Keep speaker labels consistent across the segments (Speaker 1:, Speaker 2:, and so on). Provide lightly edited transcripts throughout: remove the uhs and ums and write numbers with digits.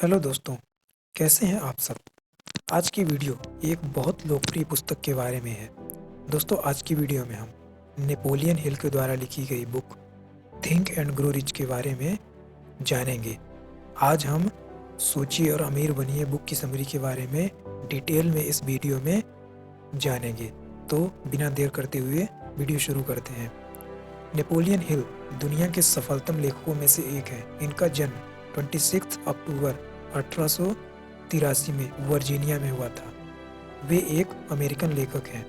Speaker 1: Hello दोस्तों, कैसे हैं आप सब? आज की वीडियो एक बहुत लोकप्रिय पुस्तक के बारे में है। दोस्तों, आज की वीडियो में हम नेपोलियन हिल के द्वारा लिखी गई book think and grow rich के बारे में जानेंगे। आज हम सोचिए और अमीर बनिए बुक की समरी के बारे में डिटेल में इस वीडियो में जानेंगे। तो बिना देर करते हुए वीडियो शुरू करते हैं। नेपोलियन हिल दुनिया के सफलतम लेखकों में से एक है। इनका जन्म 26 अक्टूबर 1883 में वर्जीनिया में हुआ था। वे एक अमेरिकन लेखक हैं।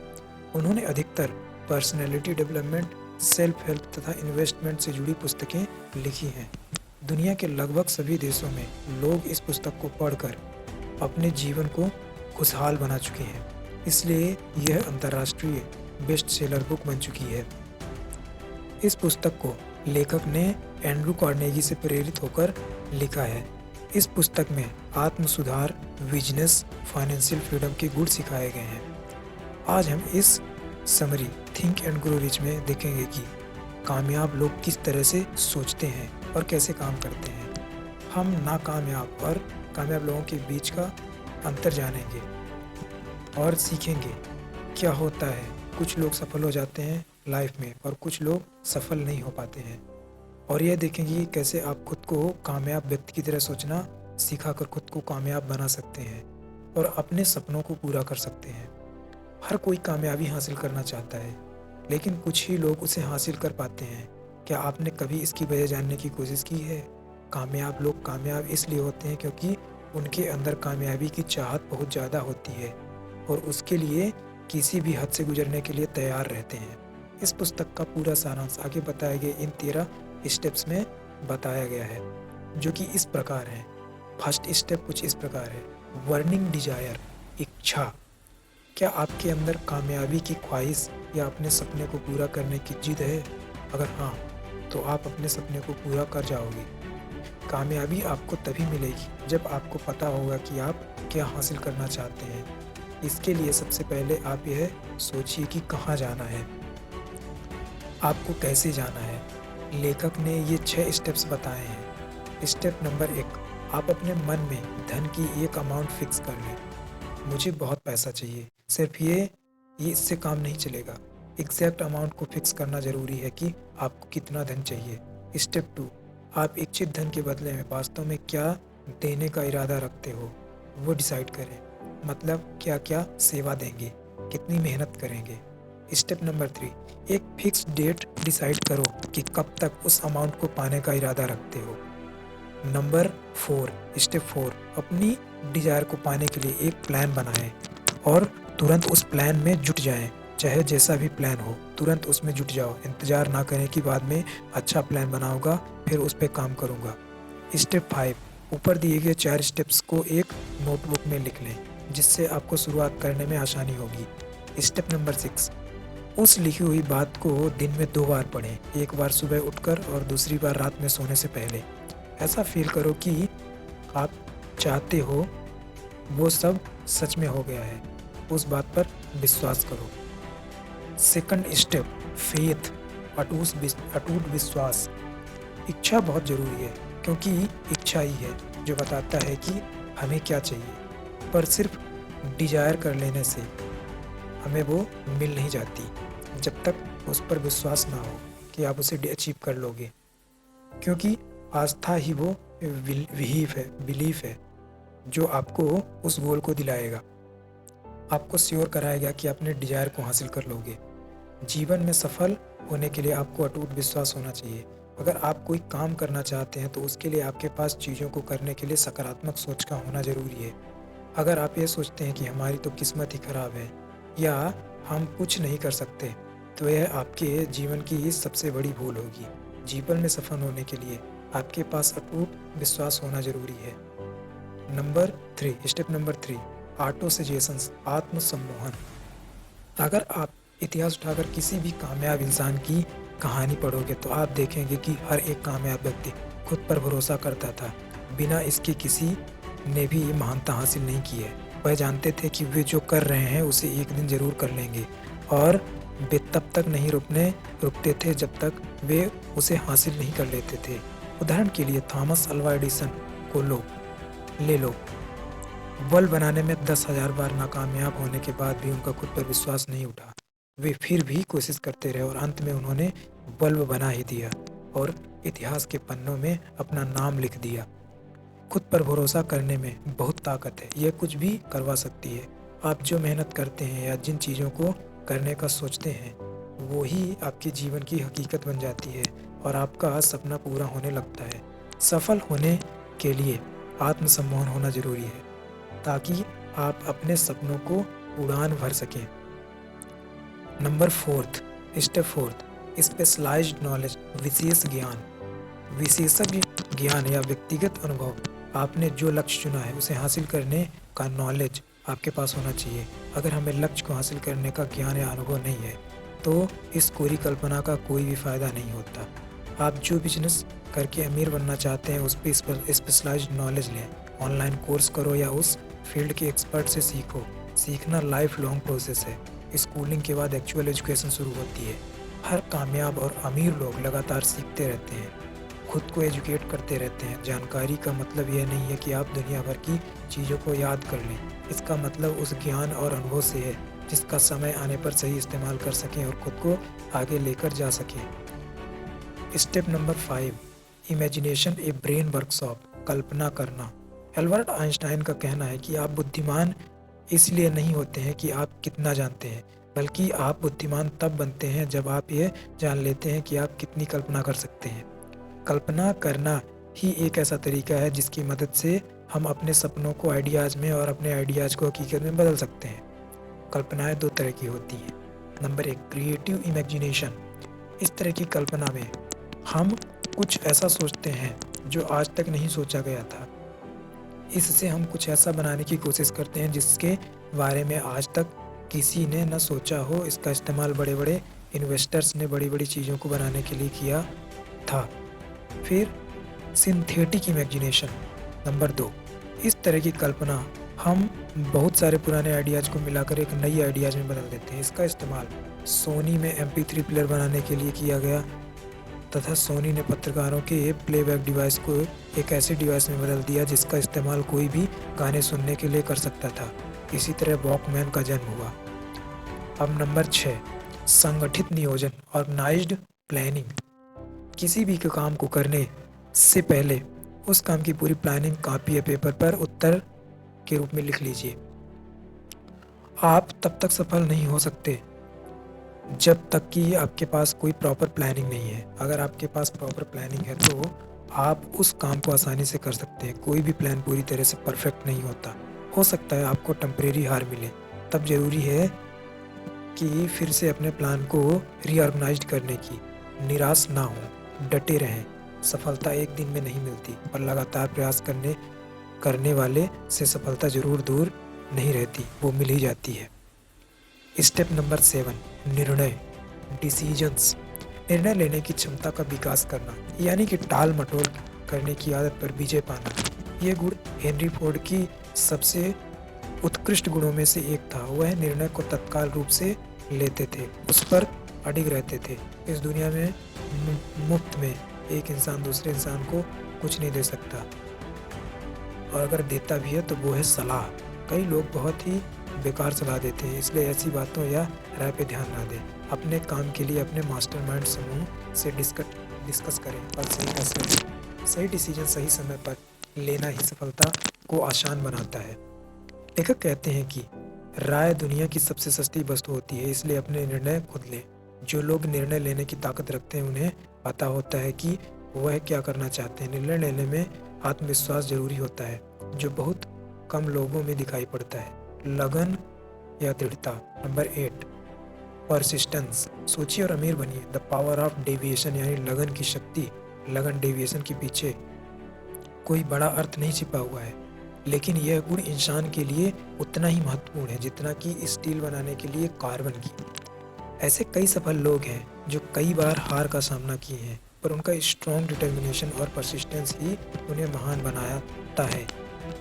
Speaker 1: उन्होंने अधिकतर पर्सनैलिटी डेवलपमेंट, सेल्फ हेल्प तथा इन्वेस्टमेंट से जुड़ी पुस्तकें लिखी हैं। दुनिया के लगभग सभी देशों में लोग इस पुस्तक को पढ़कर अपने जीवन को खुशहाल बना चुके हैं, इसलिए यह अंतर्राष्ट्रीय बेस्ट सेलर बुक बन चुकी है। इस पुस्तक को लेखक ने एंड्रू कार्नेगी से प्रेरित होकर लिखा है। इस पुस्तक में आत्म सुधार, बिजनेस, फाइनेंशियल फ्रीडम के गुण सिखाए गए हैं। आज हम इस summary think and grow rich में देखेंगे कि कामयाब लोग किस तरह से सोचते हैं और कैसे काम करते हैं। हम नाकामयाब और कामयाब लोगों के बीच का अंतर जानेंगे और सीखेंगे क्या होता है। कुछ लोग सफल हो जाते हैं लाइफ में और कुछ लोग सफल नहीं हो पाते हैं, और यह देखेंगे कि कैसे आप खुद को कामयाब व्यक्ति की तरह सोचना सिखाकर खुद को कामयाब बना सकते हैं और अपने सपनों को पूरा कर सकते हैं। हर कोई कामयाबी हासिल करना चाहता है, लेकिन कुछ ही लोग उसे हासिल कर पाते हैं। क्या आपने कभी इसकी वजह जानने की कोशिश की है? कामयाब लोग कामयाब इसलिए होते हैं क्योंकि उनके अंदर कामयाबी की चाहत बहुत ज़्यादा होती है और उसके लिए किसी भी हद से गुजरने के लिए तैयार रहते हैं। इस पुस्तक का पूरा सारांश आगे बताए गए इन 13 स्टेप्स में बताया गया है, जो कि इस प्रकार है। फर्स्ट स्टेप कुछ इस प्रकार है। बर्निंग डिजायर, इच्छा। क्या आपके अंदर कामयाबी की ख्वाहिश या अपने सपने को पूरा करने की जिद है? अगर हाँ, तो आप अपने सपने को पूरा कर जाओगे। कामयाबी आपको तभी मिलेगी जब आपको पता होगा कि आप क्या हासिल करना चाहते हैं। इसके लिए सबसे पहले आप यह सोचिए कि कहाँ जाना है, आपको कैसे जाना है। लेखक ने ये 6 स्टेप्स बताए हैं। स्टेप नंबर 1, आप अपने मन में धन की एक अमाउंट फिक्स कर लें। मुझे बहुत पैसा चाहिए, सिर्फ ये इससे काम नहीं चलेगा। एग्जैक्ट अमाउंट को फिक्स करना ज़रूरी है कि आपको कितना धन चाहिए। स्टेप 2, आप इच्छित धन के बदले में वास्तव में क्या देने का इरादा रखते हो, वो डिसाइड करें। मतलब क्या क्या सेवा देंगे, कितनी मेहनत करेंगे। स्टेप नंबर 3, एक फिक्स डेट डिसाइड करो कि कब तक उस अमाउंट को पाने का इरादा रखते हो। नंबर 4, स्टेप 4, अपनी डिजायर को पाने के लिए एक प्लान बनाएं और तुरंत उस प्लान में जुट जाएं। चाहे जैसा भी प्लान हो, तुरंत उसमें जुट जाओ। इंतज़ार ना करें कि बाद में अच्छा प्लान बनाऊंगा फिर उस पर काम करूंगा। स्टेप 5, ऊपर दिए गए 4 स्टेप्स को एक नोटबुक में लिख लें, जिससे आपको शुरुआत करने में आसानी होगी। स्टेप नंबर 6, उस लिखी हुई बात को दिन में 2 बार पढ़ें, एक बार सुबह उठकर और दूसरी बार रात में सोने से पहले। ऐसा फील करो कि आप चाहते हो वो सब सच में हो गया है। उस बात पर विश्वास करो। सेकंड स्टेप, फेथ, अटूट विश्वास। इच्छा बहुत ज़रूरी है, क्योंकि इच्छा ही है जो बताता है कि हमें क्या चाहिए। पर सिर्फ डिजायर कर लेने से हमें वो मिल नहीं जाती, जब तक उस पर विश्वास ना हो कि आप उसे अचीव कर लोगे। क्योंकि आस्था ही वो बिलीफ है जो आपको उस गोल को दिलाएगा, आपको श्योर कराएगा कि अपने डिजायर को हासिल कर लोगे। जीवन में सफल होने के लिए आपको अटूट विश्वास होना चाहिए। अगर आप कोई काम करना चाहते हैं तो उसके लिए आपके पास चीज़ों को करने के लिए सकारात्मक सोच का होना ज़रूरी है। अगर आप ये सोचते हैं कि हमारी तो किस्मत ही खराब है या हम कुछ नहीं कर सकते, तो यह आपके जीवन की सबसे बड़ी भूल होगी। जीवन में सफल होने के लिए आपके पास अटूट विश्वास होना ज़रूरी है। स्टेप नंबर 3, ऑटो सजेशंस, आत्मसम्मोहन। अगर आप इतिहास उठाकर किसी भी कामयाब इंसान की कहानी पढ़ोगे तो आप देखेंगे कि हर एक कामयाब व्यक्ति खुद पर भरोसा करता था। बिना इसके किसी ने भी ये महानता हासिल नहीं की है। वह जानते थे कि वे जो कर रहे हैं उसे एक दिन जरूर कर लेंगे, और वे तब तक नहीं रुकते थे जब तक वे उसे हासिल नहीं कर लेते थे। उदाहरण के लिए थॉमस अल्वा एडिसन को लो। ले लो। बल्ब बनाने में 10,000 बार नाकामयाब होने के बाद भी उनका खुद पर विश्वास नहीं उठा। वे फिर भी कोशिश करते रहे और अंत में उन्होंने बल्ब बना ही दिया और इतिहास के पन्नों में अपना नाम लिख दिया। खुद पर भरोसा करने में बहुत ताकत है, यह कुछ भी करवा सकती है। आप जो मेहनत करते हैं या जिन चीज़ों को करने का सोचते हैं वो ही आपके जीवन की हकीकत बन जाती है और आपका सपना पूरा होने लगता है। सफल होने के लिए आत्मसम्मान होना ज़रूरी है ताकि आप अपने सपनों को उड़ान भर सकें। नंबर 4, स्टेप 4, स्पेशलाइज्ड नॉलेज, विशेष ज्ञान। विशेषज्ञ ज्ञान या व्यक्तिगत अनुभव। आपने जो लक्ष्य चुना है उसे हासिल करने का नॉलेज आपके पास होना चाहिए। अगर हमें लक्ष्य को हासिल करने का ज्ञान या अनुभव नहीं है तो इस कोरी कल्पना का कोई भी फायदा नहीं होता। आप जो बिजनेस करके अमीर बनना चाहते हैं उस पर स्पेशलाइज्ड नॉलेज लें। ऑनलाइन कोर्स करो या उस फील्ड के एक्सपर्ट से सीखो। सीखना लाइफ लॉन्ग प्रोसेस है। स्कूलिंग के बाद एक्चुअल एजुकेशन शुरू होती है। हर कामयाब और अमीर लोग लगातार सीखते रहते हैं, खुद को एजुकेट करते रहते हैं। जानकारी का मतलब यह नहीं है कि आप दुनिया भर की चीज़ों को याद कर लें। इसका मतलब उस ज्ञान और अनुभव से है जिसका समय आने पर सही इस्तेमाल कर सकें और खुद को आगे लेकर जा सकें। Step number 5, imagination a brain workshop, कल्पना करना। एल्बर्ट आइंस्टाइन का कहना है कि आप बुद्धिमान इसलिए नहीं होते हैं कि आप कितना जानते हैं, बल्कि आप बुद्धिमान तब बनते हैं जब आप ये जान लेते हैं कि आप कितनी कल्पना कर सकते हैं। कल्पना करना ही एक ऐसा तरीका है जिसकी मदद से हम अपने सपनों को आइडियाज़ में और अपने आइडियाज़ को हकीकत में बदल सकते हैं। कल्पनाएं 2 तरह की होती हैं। Number 1, creative imagination. इस तरह की कल्पना में हम कुछ ऐसा सोचते हैं जो आज तक नहीं सोचा गया था। इससे हम कुछ ऐसा बनाने की कोशिश करते हैं जिसके बारे में आज तक किसी ने न सोचा हो। इसका इस्तेमाल बड़े बड़े इन्वेस्टर्स ने बड़ी बड़ी चीज़ों को बनाने के लिए किया था। फिर सिंथेटिक इमेजिनेशन, नंबर 2। इस तरह की कल्पना हम बहुत सारे पुराने आइडियाज़ को मिलाकर एक नई आइडियाज़ में बदल देते हैं। इसका इस्तेमाल सोनी में MP3 प्लेयर बनाने के लिए किया गया तथा सोनी ने पत्रकारों के प्लेबैक डिवाइस को एक ऐसे डिवाइस में बदल दिया जिसका इस्तेमाल कोई भी गाने सुनने के लिए कर सकता था। इसी तरह वॉकमैन का जन्म हुआ। अब नंबर 6, संगठित नियोजन, ऑर्गेनाइज्ड प्लानिंग। किसी भी काम को करने से पहले उस काम की पूरी प्लानिंग कॉपी या पेपर पर उत्तर के रूप में लिख लीजिए। आप तब तक सफल नहीं हो सकते जब तक कि आपके पास कोई प्रॉपर प्लानिंग नहीं है। अगर आपके पास प्रॉपर प्लानिंग है तो आप उस काम को आसानी से कर सकते हैं। कोई भी प्लान पूरी तरह से परफेक्ट नहीं होता। हो सकता है आपको टेम्परेरी हार मिले, तब जरूरी है कि फिर से अपने प्लान को रीऑर्गेनाइज करने की। निराश ना हो, डटे रहें। सफलता एक दिन में नहीं मिलती, पर लगातार प्रयास करने वाले से सफलता जरूर दूर नहीं रहती, वो मिल ही जाती है। स्टेप नंबर 7, निर्णय, डिसीजंस। निर्णय लेने की क्षमता का विकास करना, यानी कि टाल मटोल करने की आदत पर विजय पाना। ये गुण हेनरी फोर्ड की सबसे उत्कृष्ट गुणों में से एक था। वह निर्णय को तत्काल रूप से लेते थे, उस पर अडिग रहते थे। इस दुनिया में मुफ्त में एक इंसान दूसरे इंसान को कुछ नहीं दे सकता, और अगर देता भी है तो वो है सलाह। कई लोग बहुत ही बेकार सलाह देते हैं, इसलिए ऐसी बातों या राय पे ध्यान ना दें। अपने काम के लिए अपने मास्टरमाइंड समूह से डिस्कस करें और सही फैसला लें। सही डिसीजन सही समय पर लेना ही सफलता को आसान बनाता है। लेखक कहते हैं कि राय दुनिया की सबसे सस्ती वस्तु होती है, इसलिए अपने निर्णय खुद लें। जो लोग निर्णय लेने की ताकत रखते हैं उन्हें पता होता है कि वह क्या करना चाहते हैं। निर्णय लेने में आत्मविश्वास जरूरी होता है, जो बहुत कम लोगों में दिखाई पड़ता है। लगन या दृढ़ता। Number 8, persistence. सोचिए और अमीर बनिए। द पावर ऑफ डेविएशन, यानी लगन की शक्ति। लगन, डेविएशन के पीछे कोई बड़ा अर्थ नहीं छिपा हुआ है, लेकिन यह गुण इंसान के लिए उतना ही महत्वपूर्ण है जितना कि स्टील बनाने के लिए कार्बन की। ऐसे कई सफल लोग हैं जो कई बार हार का सामना किए हैं, पर उनका स्ट्रॉन्ग डिटर्मिनेशन और परसिस्टेंस ही उन्हें महान बनाता है।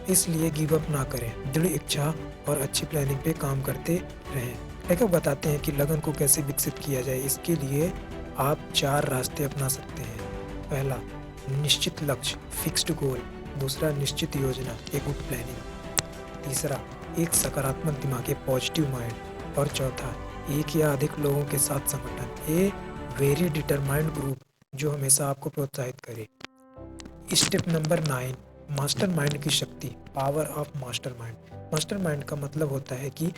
Speaker 1: इसलिए गिव अप ना करें, दृढ़ इच्छा और अच्छी प्लानिंग पे काम करते रहें। लेखक बताते हैं कि लगन को कैसे विकसित किया जाए। इसके लिए आप 4 रास्ते अपना सकते हैं। पहला, निश्चित लक्ष्य, फिक्स्ड गोल। दूसरा निश्चित योजना, ए गुड प्लानिंग। तीसरा एक सकारात्मक दिमाग, ए पॉजिटिव माइंड। और चौथा एक या अधिक लोगों के साथ संगठन, ए वेरी डिटरमाइंड ग्रुप, जो हमेशा आपको प्रोत्साहित करे। स्टेप नंबर 9, मास्टरमाइंड की शक्ति, पावर ऑफ मास्टरमाइंड। मास्टरमाइंड का मतलब होता है कि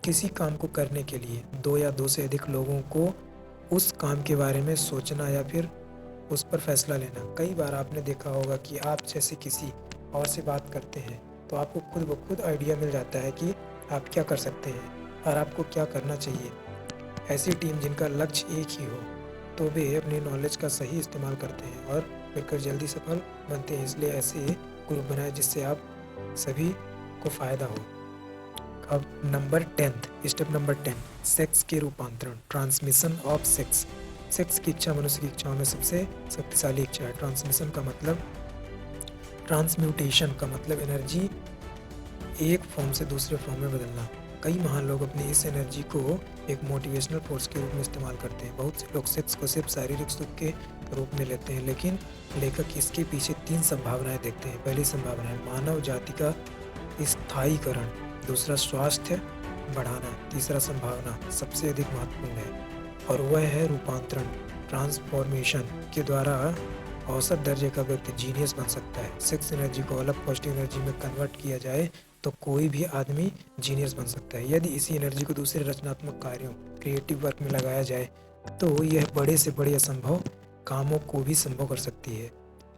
Speaker 1: किसी काम को करने के लिए 2 या 2 से अधिक लोगों को उस काम के बारे में सोचना या फिर उस पर फैसला लेना। कई बार आपने देखा होगा कि आप जैसे किसी और से बात करते हैं तो आपको खुद ब खुद आइडिया मिल जाता है कि आप क्या कर सकते हैं और आपको क्या करना चाहिए। ऐसी टीम जिनका लक्ष्य एक ही हो तो वे अपनी नॉलेज का सही इस्तेमाल करते हैं और मिलकर जल्दी सफल बनते हैं। इसलिए ऐसे ग्रुप बनाए जिससे आप सभी को फ़ायदा हो। अब नंबर 10, स्टेप नंबर 10, सेक्स के रूपांतरण, ट्रांसमिशन ऑफ सेक्स। सेक्स की इच्छा मनुष्य की इच्छाओं में सबसे शक्तिशाली इच्छा है। ट्रांसमिशन का मतलब, ट्रांसम्यूटेशन का मतलब एनर्जी एक फॉर्म से दूसरे फॉर्म में बदलना। कई महान लोग अपनी इस एनर्जी को एक मोटिवेशनल फोर्स के रूप में इस्तेमाल करते हैं। बहुत से लोग सेक्स को सिर्फ शारीरिक सुख के रूप में लेते हैं, लेकिन लेखक इसके पीछे 3 संभावनाएं देखते हैं। पहली संभावना है मानव जाति का स्थायीकरण, दूसरा स्वास्थ्य बढ़ाना, तीसरा संभावना सबसे अधिक महत्वपूर्ण है और वह है रूपांतरण, ट्रांसफॉर्मेशन के द्वारा औसत दर्जे का व्यक्ति जीनियस बन सकता है। सेक्स एनर्जी को अलग पॉजिटिव एनर्जी में कन्वर्ट किया जाए तो कोई भी आदमी जीनियस बन सकता है। यदि इसी एनर्जी को दूसरे रचनात्मक कार्यों, क्रिएटिव वर्क में लगाया जाए तो यह बड़े से बड़े असंभव कामों को भी संभव कर सकती है।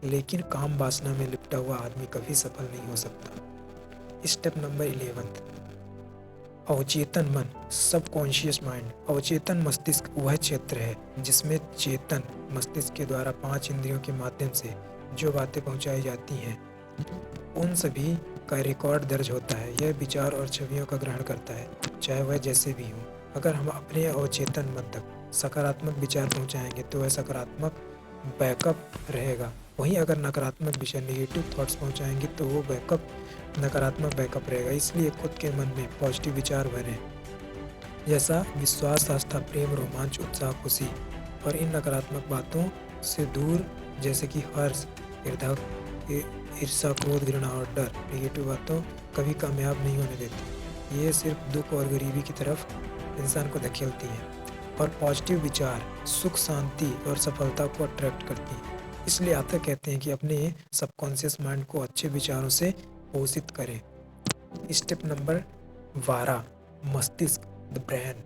Speaker 1: लेकिन काम वासना में लिपटा हुआ आदमी कभी सफल नहीं हो सकता। स्टेप नंबर 11, अवचेतन मन, सबकॉन्शियस माइंड। अवचेतन मस्तिष्क वह क्षेत्र है जिसमें चेतन मस्तिष्क के द्वारा 5 इंद्रियों के माध्यम से जो बातें पहुंचाई जाती हैं उन सभी का रिकॉर्ड दर्ज होता है। यह विचार और छवियों का ग्रहण करता है, चाहे वह जैसे भी हो। अगर हम अपने अवचेतन मन तक सकारात्मक विचार पहुंचाएंगे तो वह सकारात्मक बैकअप रहेगा। वहीं अगर नकारात्मक विचार, नेगेटिव थॉट्स पहुंचाएंगे तो वो बैकअप नकारात्मक बैकअप रहेगा। इसलिए खुद के मन में पॉजिटिव विचार भरें, जैसा विश्वास, आस्था, प्रेम, रोमांच, उत्साह, खुशी। और इन नकारात्मक बातों से दूर, जैसे कि हर्ष, ईर्ष्या, क्रोध, घृणा और डर। नेगेटिव बातों कभी कामयाब नहीं होने देती, ये सिर्फ दुख और गरीबी की तरफ इंसान को धकेलती हैं। और पॉजिटिव विचार सुख, शांति और सफलता को अट्रैक्ट करती हैं। इसलिए आते कहते हैं कि अपने सबकॉन्शियस माइंड को अच्छे विचारों से पोषित करें। स्टेप नंबर 12, मस्तिष्क, द ब्रेन।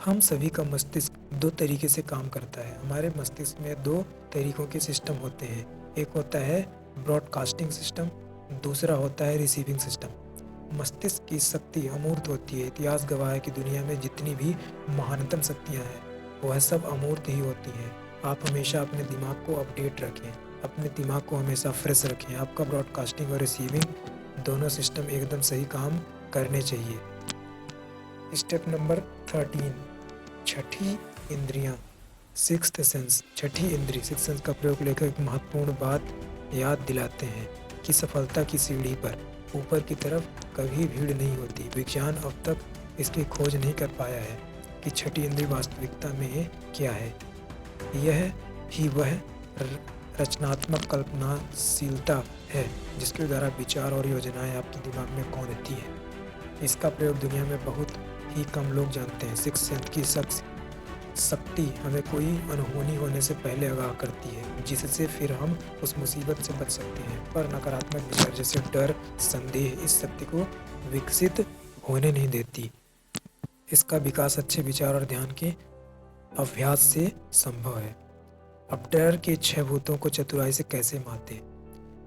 Speaker 1: हम सभी का मस्तिष्क 2 तरीके से काम करता है। हमारे मस्तिष्क में 2 तरीकों के सिस्टम होते हैं। एक होता है ब्रॉडकास्टिंग सिस्टम, दूसरा होता है रिसीविंग सिस्टम। मस्तिष्क की शक्ति अमूर्त होती है। इतिहास गवाह है कि दुनिया में जितनी भी महानतम शक्तियाँ हैं वह सब अमूर्त ही होती हैं। आप हमेशा अपने दिमाग को अपडेट रखें, अपने दिमाग को हमेशा फ्रेश रखें। आपका ब्रॉडकास्टिंग और रिसीविंग दोनों सिस्टम एकदम सही काम करने चाहिए। स्टेप नंबर 13, छठी इंद्रियां, सिक्स्थ सेंस। छठी इंद्री, सिक्स्थ सेंस का प्रयोग लेकर एक महत्वपूर्ण बात याद दिलाते हैं कि सफलता की सीढ़ी पर ऊपर की तरफ कभी भीड़ नहीं होती। विज्ञान अब तक इसकी खोज नहीं कर पाया है कि छठी इंद्री वास्तविकता में क्या है। यह ही वह रचनात्मक कल्पनाशीलता है जिसके द्वारा विचार और योजनाएं आपके दिमाग में कौंधती हैं। इसका प्रयोग दुनिया में बहुत ही कम लोग जानते हैं। सिक्स्थ सेंस की शक्ति हमें कोई अनहोनी होने से पहले आगाह करती है, जिससे फिर हम उस मुसीबत से बच सकते हैं। पर नकारात्मक विचार जैसे डर, संदेह इस शक्ति को विकसित होने नहीं देती। इसका विकास अच्छे विचार और ध्यान के अभ्यास से संभव है। अब डर के 6 भूतों को चतुराई से कैसे माते।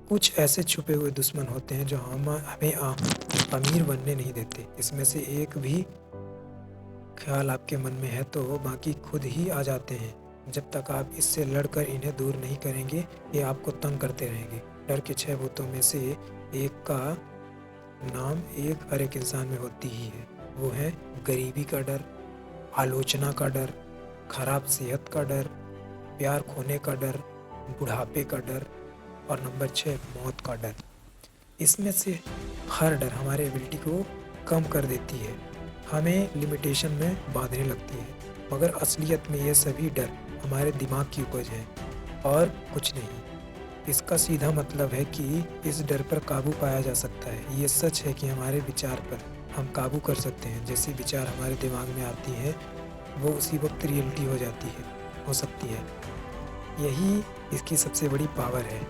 Speaker 1: कुछ ऐसे छुपे हुए दुश्मन होते हैं जो हमें अमीर बनने नहीं देते। इसमें से एक भी ख्याल आपके मन में है तो बाकी खुद ही आ जाते हैं। जब तक आप इससे लड़कर इन्हें दूर नहीं करेंगे ये आपको तंग करते रहेंगे। डर के 6 भूतों में से एक का नाम हर एक इंसान में होती ही है। वो है गरीबी का डर, आलोचना का डर, खराब सेहत का डर, प्यार खोने का डर, बुढ़ापे का डर और नंबर 6 मौत का डर। इसमें से हर डर हमारे एबिलिटी को कम कर देती है, हमें लिमिटेशन में बांधने लगती है। मगर असलियत में ये सभी डर हमारे दिमाग की उपज है और कुछ नहीं। इसका सीधा मतलब है कि इस डर पर काबू पाया जा सकता है। ये सच है कि हमारे विचार पर हम काबू कर सकते हैं। जैसे विचार हमारे दिमाग में आती हैं, वो उसी वक्त रियलिटी हो सकती है। यही इसकी सबसे बड़ी पावर है।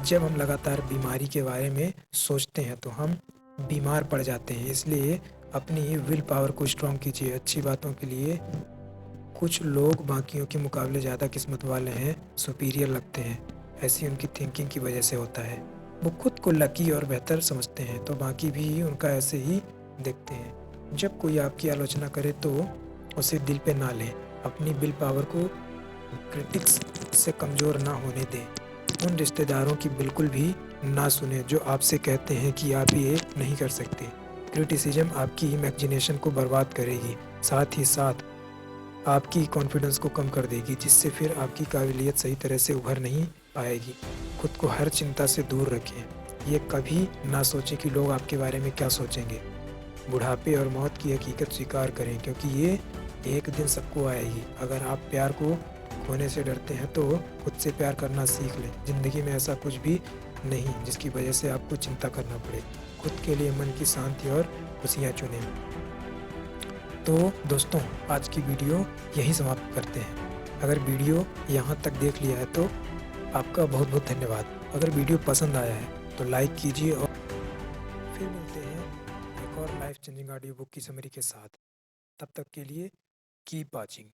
Speaker 1: जब हम लगातार बीमारी के बारे में सोचते हैं तो हम बीमार पड़ जाते हैं। इसलिए अपनी विल पावर को स्ट्रॉन्ग कीजिए। अच्छी बातों के लिए कुछ लोग बाकियों के मुकाबले ज़्यादा किस्मत वाले हैं, सुपीरियर लगते हैं। ऐसी उनकी थिंकिंग की वजह से होता है। वो खुद को लकी और बेहतर समझते हैं तो बाकी भी उनका ऐसे ही देखते हैं। जब कोई आपकी आलोचना करे तो उसे दिल पे ना लें। अपनी विल पावर को क्रिटिक्स से कमज़ोर ना होने दें। उन रिश्तेदारों की बिल्कुल भी ना सुने जो आपसे कहते हैं कि आप ये नहीं कर सकते। क्रिटिसिज्म आपकी इमेजिनेशन को बर्बाद करेगी, साथ ही साथ आपकी कॉन्फिडेंस को कम कर देगी, जिससे फिर आपकी काबिलियत सही तरह से उभर नहीं पाएगी। खुद को हर चिंता से दूर रखें। ये कभी ना सोचें कि लोग आपके बारे में क्या सोचेंगे। बुढ़ापे और मौत की हकीकत स्वीकार करें, क्योंकि ये एक दिन सबको आएगी। अगर आप प्यार को खोने से डरते हैं तो खुद से प्यार करना सीख लें। ज़िंदगी में ऐसा कुछ भी नहीं जिसकी वजह से आपको चिंता करना पड़े। खुद के लिए मन की शांति और खुशियाँ चुनें। तो दोस्तों, आज की वीडियो यहीं समाप्त करते हैं। अगर वीडियो यहाँ तक देख लिया है तो आपका बहुत बहुत धन्यवाद। अगर वीडियो पसंद आया है तो लाइक कीजिए और फिर मिलते हैं एक और लाइफ चेंजिंग ऑडियो बुक की समरी के साथ। तब तक के लिए कीप वॉचिंग।